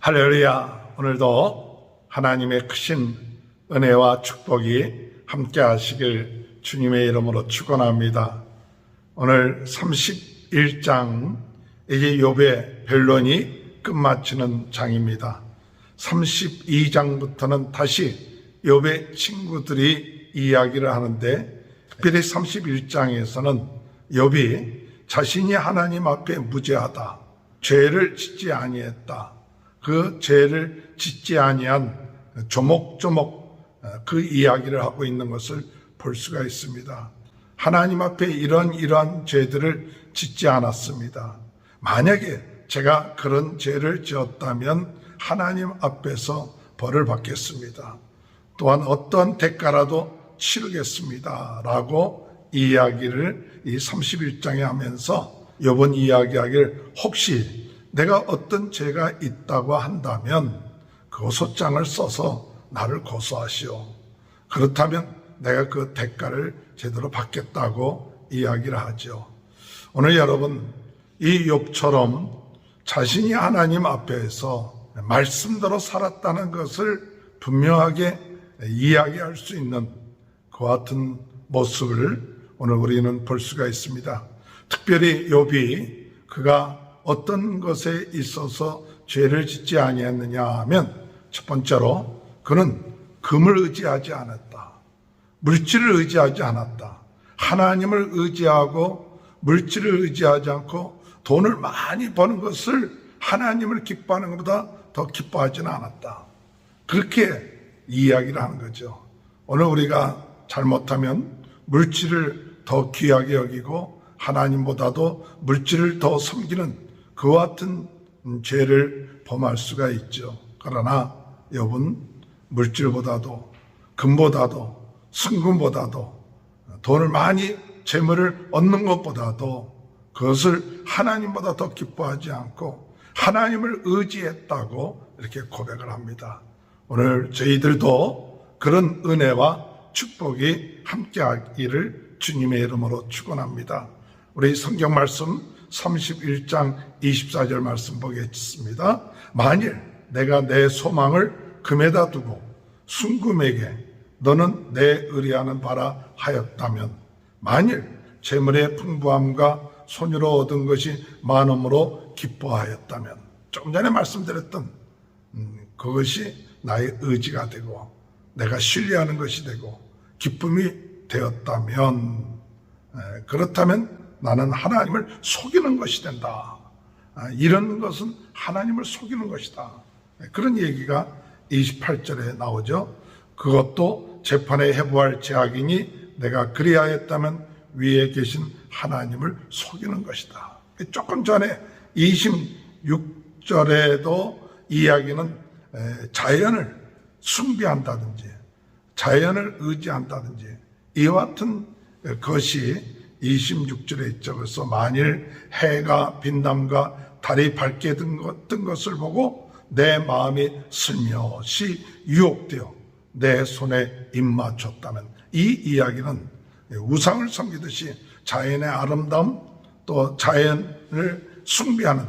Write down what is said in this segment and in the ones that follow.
할렐루야. 오늘도 하나님의 크신 은혜와 축복이 함께 하시길 주님의 이름으로 축원합니다. 오늘 31장 이제 욥의 변론이 끝마치는 장입니다. 32장부터는 다시 욥의 친구들이 이야기를 하는데, 특별히 31장에서는 욥이 자신이 하나님 앞에 무죄하다, 죄를 짓지 아니했다, 그 죄를 짓지 아니한 조목조목 그 이야기를 하고 있는 것을 볼 수가 있습니다. 하나님 앞에 이러한 죄들을 짓지 않았습니다. 만약에 제가 그런 죄를 지었다면 하나님 앞에서 벌을 받겠습니다. 또한 어떤 대가라도 치르겠습니다 라고 이야기를 이 31장에 하면서 욥은 이야기하기를, 혹시 내가 어떤 죄가 있다고 한다면 고소장을 써서 나를 고소하시오. 그렇다면 내가 그 대가를 제대로 받겠다고 이야기를 하죠. 오늘 여러분, 이 욥처럼 자신이 하나님 앞에서 말씀대로 살았다는 것을 분명하게 이야기할 수 있는 그 같은 모습을 오늘 우리는 볼 수가 있습니다. 특별히 욥이 그가 어떤 것에 있어서 죄를 짓지 아니했느냐 하면, 첫 번째로 그는 금을 의지하지 않았다. 물질을 의지하지 않았다. 하나님을 의지하고 물질을 의지하지 않고 돈을 많이 버는 것을 하나님을 기뻐하는 것보다 더 기뻐하지는 않았다. 그렇게 이야기를 하는 거죠. 오늘 우리가 잘못하면 물질을 더 귀하게 여기고 하나님보다도 물질을 더 섬기는 그 같은 죄를 범할 수가 있죠. 그러나 욥은 물질보다도 금보다도 승금보다도 돈을 많이 재물을 얻는 것보다도 그것을 하나님보다 더 기뻐하지 않고 하나님을 의지했다고 이렇게 고백을 합니다. 오늘 저희들도 그런 은혜와 축복이 함께하기를 주님의 이름으로 축원합니다. 우리 성경 말씀 31장 24절 말씀 보겠습니다. 만일 내가 내 소망을 금에다 두고 순금에게 너는 내 의뢰하는 바라 하였다면, 만일 재물의 풍부함과 손으로 얻은 것이 많음으로 기뻐하였다면, 조금 전에 말씀드렸던 그것이 나의 의지가 되고 내가 신뢰하는 것이 되고 기쁨이 되었다면, 그렇다면 나는 하나님을 속이는 것이 된다. 이런 것은 하나님을 속이는 것이다. 그런 얘기가 28절에 나오죠. 그것도 재판에 해부할 제약이니 내가 그리하였다면 위에 계신 하나님을 속이는 것이다. 조금 전에 26절에도 이야기는 자연을 숭배한다든지 자연을 의지한다든지 이와 같은 것이 26절에 있죠. 그래서 만일 해가 빛남과 달이 밝게 뜬 것을 보고 내 마음이 슬며시 유혹되어 내 손에 입맞췄다면, 이 이야기는 우상을 섬기듯이 자연의 아름다움 또 자연을 숭배하는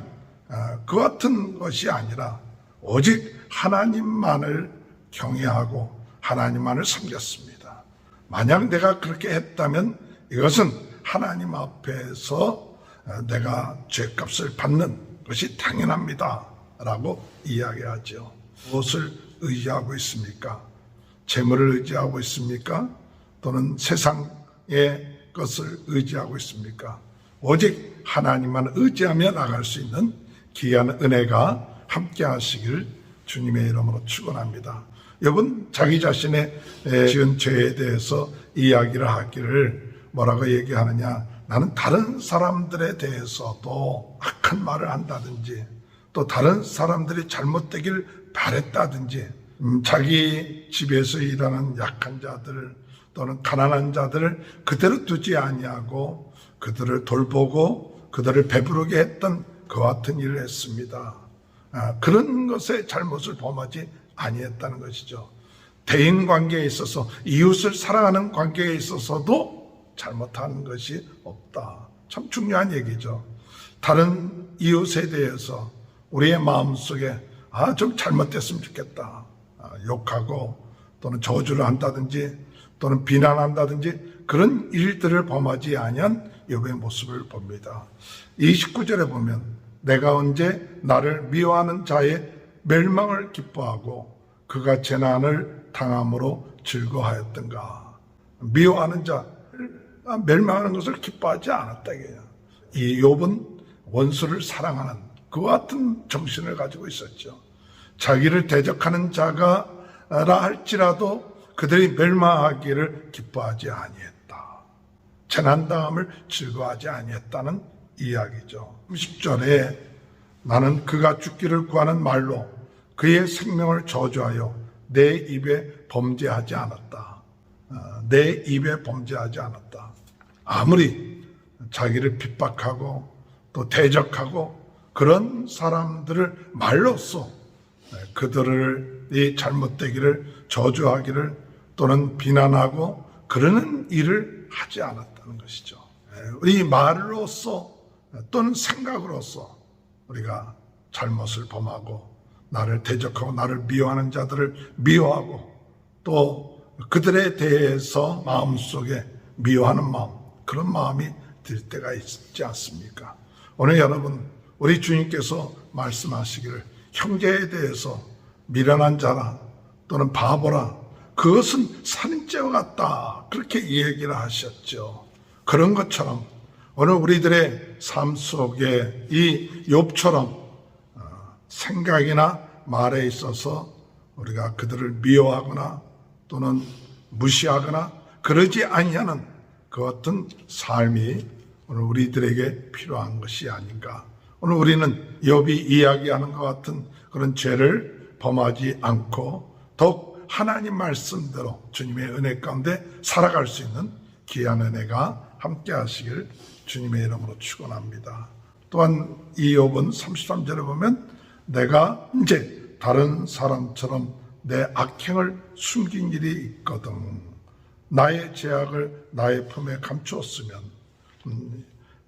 그 같은 것이 아니라 오직 하나님만을 경외하고 하나님만을 섬겼습니다. 만약 내가 그렇게 했다면 이것은 하나님 앞에서 내가 죄값을 받는 것이 당연합니다 라고 이야기하죠. 무엇을 의지하고 있습니까? 재물을 의지하고 있습니까? 또는 세상의 것을 의지하고 있습니까? 오직 하나님만 의지하며 나갈 수 있는 귀한 은혜가 함께 하시길 주님의 이름으로 축원합니다. 욥은 자기 자신의 지은 죄에 대해서 이야기를 하기를 뭐라고 얘기하느냐, 나는 다른 사람들에 대해서도 악한 말을 한다든지 또 다른 사람들이 잘못되길 바랬다든지 자기 집에서 일하는 약한 자들 또는 가난한 자들을 그대로 두지 아니하고 그들을 돌보고 그들을 배부르게 했던 그 같은 일을 했습니다. 그런 것에 잘못을 범하지 아니했다는 것이죠. 대인 관계에 있어서 이웃을 사랑하는 관계에 있어서도 잘못한 것이 없다. 참 중요한 얘기죠. 다른 이웃에 대해서 우리의 마음속에 좀 잘못됐으면 좋겠다. 욕하고 또는 저주를 한다든지 또는 비난한다든지 그런 일들을 범하지 아니한 욥의 모습을 봅니다. 29절에 보면 내가 언제 나를 미워하는 자의 멸망을 기뻐하고 그가 재난을 당함으로 즐거워하였던가. 미워하는 자, 멸망하는 것을 기뻐하지 않았다. 이 욥은 원수를 사랑하는 그와 같은 정신을 가지고 있었죠. 자기를 대적하는 자가라 할지라도 그들이 멸망하기를 기뻐하지 아니했다. 재난당함을 즐거워하지 아니했다는 이야기죠. 30절에 나는 그가 죽기를 구하는 말로 그의 생명을 저주하여 내 입에 범죄하지 않았다. 내 입에 범죄하지 않았다. 아무리 자기를 핍박하고 또 대적하고 그런 사람들을 말로써 그들을 이 잘못되기를 저주하기를 또는 비난하고 그러는 일을 하지 않았다는 것이죠. 우리 말로써 또는 생각으로써 우리가 잘못을 범하고 나를 대적하고 나를 미워하는 자들을 미워하고 또 그들에 대해서 마음속에 미워하는 마음, 그런 마음이 들 때가 있지 않습니까? 오늘 여러분, 우리 주님께서 말씀하시기를 형제에 대해서 미련한 자라 또는 바보라 그것은 살인죄와 같다, 그렇게 얘기를 하셨죠. 그런 것처럼 오늘 우리들의 삶 속에 이 욥처럼 생각이나 말에 있어서 우리가 그들을 미워하거나 또는 무시하거나 그러지 아니하는 그 어떤 삶이 오늘 우리들에게 필요한 것이 아닌가. 오늘 우리는 욥이 이야기하는 것 같은 그런 죄를 범하지 않고 더욱 하나님 말씀대로 주님의 은혜 가운데 살아갈 수 있는 귀한 은혜가 함께 하시길 주님의 이름으로 축원합니다. 또한 이 욥은 33절에 보면 내가 이제 다른 사람처럼 내 악행을 숨긴 일이 있거든 나의 죄악을 나의 품에 감추었으면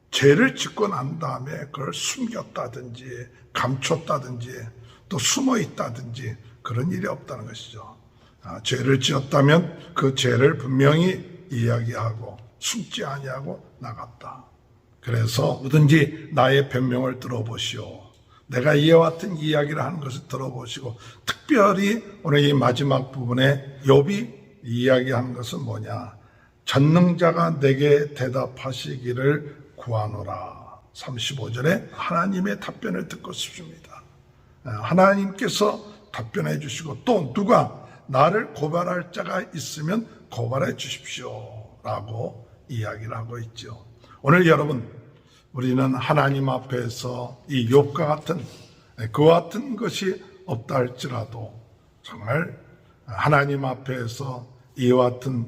죄를 짓고 난 다음에 그걸 숨겼다든지 감췄다든지 또 숨어 있다든지 그런 일이 없다는 것이죠. 죄를 지었다면 그 죄를 분명히 이야기하고 숨지 아니하고 나갔다. 그래서 뭐든지 나의 변명을 들어보시오. 내가 이와 같은 이야기를 하는 것을 들어보시고 특별히 오늘 이 마지막 부분에 욥이 이야기하는 것은 뭐냐. 전능자가 내게 대답하시기를 구하노라. 35절에 하나님의 답변을 듣고 싶습니다. 하나님께서 답변해 주시고 또 누가 나를 고발할 자가 있으면 고발해 주십시오 라고 이야기를 하고 있죠. 오늘 여러분, 우리는 하나님 앞에서 이 욥과 같은 그와 같은 것이 없다 할지라도 정말 하나님 앞에서 이와 같은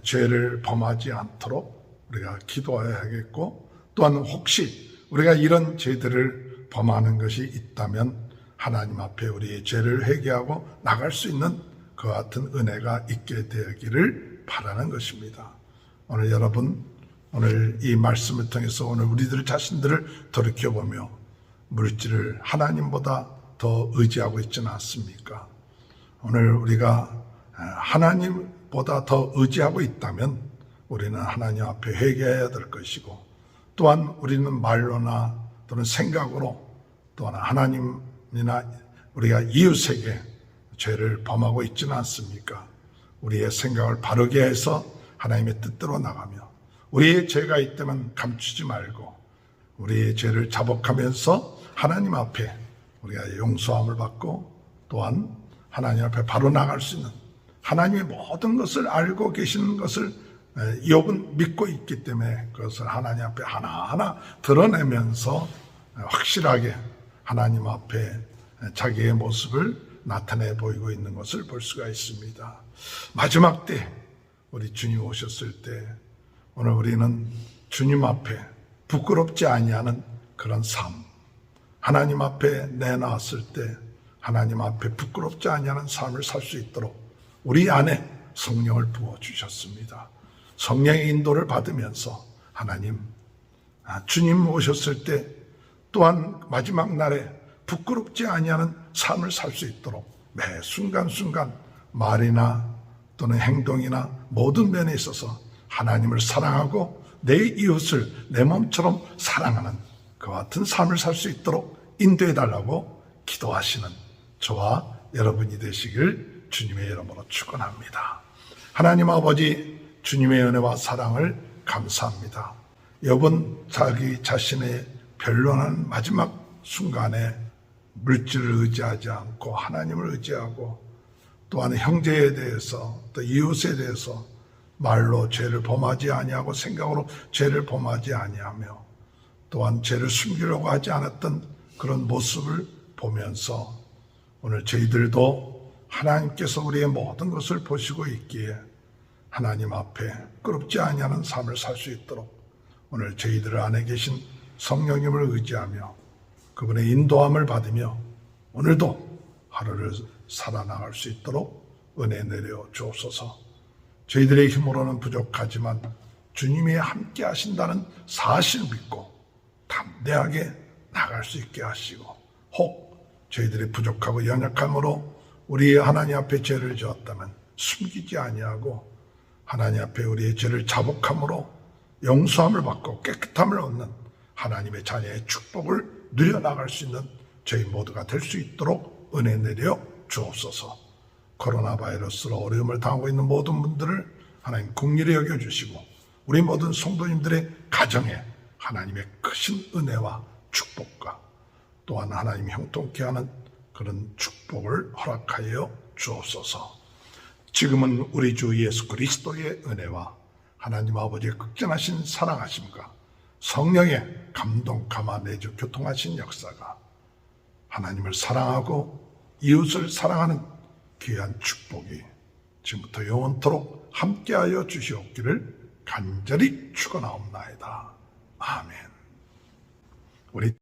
죄를 범하지 않도록 우리가 기도해야 하겠고, 또한 혹시 우리가 이런 죄들을 범하는 것이 있다면 하나님 앞에 우리의 죄를 회개하고 나갈 수 있는 그 같은 은혜가 있게 되기를 바라는 것입니다. 오늘 여러분, 오늘 이 말씀을 통해서 오늘 우리들 자신들을 돌이켜보며 물질을 하나님보다 더 의지하고 있지는 않습니까? 오늘 우리가 하나님보다 더 의지하고 있다면 우리는 하나님 앞에 회개해야 될 것이고, 또한 우리는 말로나 또는 생각으로 또한 하나님이나 우리가 이웃에게 죄를 범하고 있지는 않습니까? 우리의 생각을 바르게 해서 하나님의 뜻대로 나가며 우리의 죄가 있다면 감추지 말고 우리의 죄를 자복하면서 하나님 앞에 우리가 용서함을 받고 또한 하나님 앞에 바로 나갈 수 있는, 하나님의 모든 것을 알고 계시는 것을 욥은 믿고 있기 때문에 그것을 하나님 앞에 하나하나 드러내면서 확실하게 하나님 앞에 자기의 모습을 나타내 보이고 있는 것을 볼 수가 있습니다. 마지막 때 우리 주님 오셨을 때 오늘 우리는 주님 앞에 부끄럽지 아니하는 그런 삶, 하나님 앞에 내나왔을 때 하나님 앞에 부끄럽지 아니하는 삶을 살 수 있도록 우리 안에 성령을 부어주셨습니다. 성령의 인도를 받으면서 하나님, 주님 오셨을 때 또한 마지막 날에 부끄럽지 아니하는 삶을 살 수 있도록 매 순간순간 말이나 또는 행동이나 모든 면에 있어서 하나님을 사랑하고 내 이웃을 내 몸처럼 사랑하는 그와 같은 삶을 살 수 있도록 인도해 달라고 기도하시는 저와 여러분이 되시길 주님의 이름으로 축원합니다. 하나님 아버지, 주님의 은혜와 사랑을 감사합니다. 욥은 자기 자신의 변론한 마지막 순간에 물질을 의지하지 않고 하나님을 의지하고 또한 형제에 대해서 또 이웃에 대해서 말로 죄를 범하지 아니하고 생각으로 죄를 범하지 아니하며 또한 죄를 숨기려고 하지 않았던 그런 모습을 보면서 오늘 저희들도 하나님께서 우리의 모든 것을 보시고 있기에 하나님 앞에 부끄럽지 아니하는 삶을 살 수 있도록 오늘 저희들 안에 계신 성령님을 의지하며 그분의 인도함을 받으며 오늘도 하루를 살아나갈 수 있도록 은혜 내려 주옵소서. 저희들의 힘으로는 부족하지만 주님이 함께 하신다는 사실을 믿고 담대하게 나갈 수 있게 하시고 혹 저희들이 부족하고 연약함으로 우리 하나님 앞에 죄를 지었다면 숨기지 아니하고 하나님 앞에 우리의 죄를 자복함으로 용서함을 받고 깨끗함을 얻는 하나님의 자녀의 축복을 누려나갈 수 있는 저희 모두가 될 수 있도록 은혜 내려 주옵소서. 코로나 바이러스로 어려움을 당하고 있는 모든 분들을 하나님 긍휼히 여겨주시고 우리 모든 성도님들의 가정에 하나님의 크신 은혜와 축복과 또한 하나님 형통케 하는 그런 축복을 허락하여 주옵소서. 지금은 우리 주 예수 그리스도의 은혜와 하나님 아버지의 극진하신 사랑하심과 성령의 감동, 감화, 내주, 교통하신 역사가 하나님을 사랑하고 이웃을 사랑하는 귀한 축복이 지금부터 영원토록 함께하여 주시옵기를 간절히 축원하옵나이다. 아멘. 우리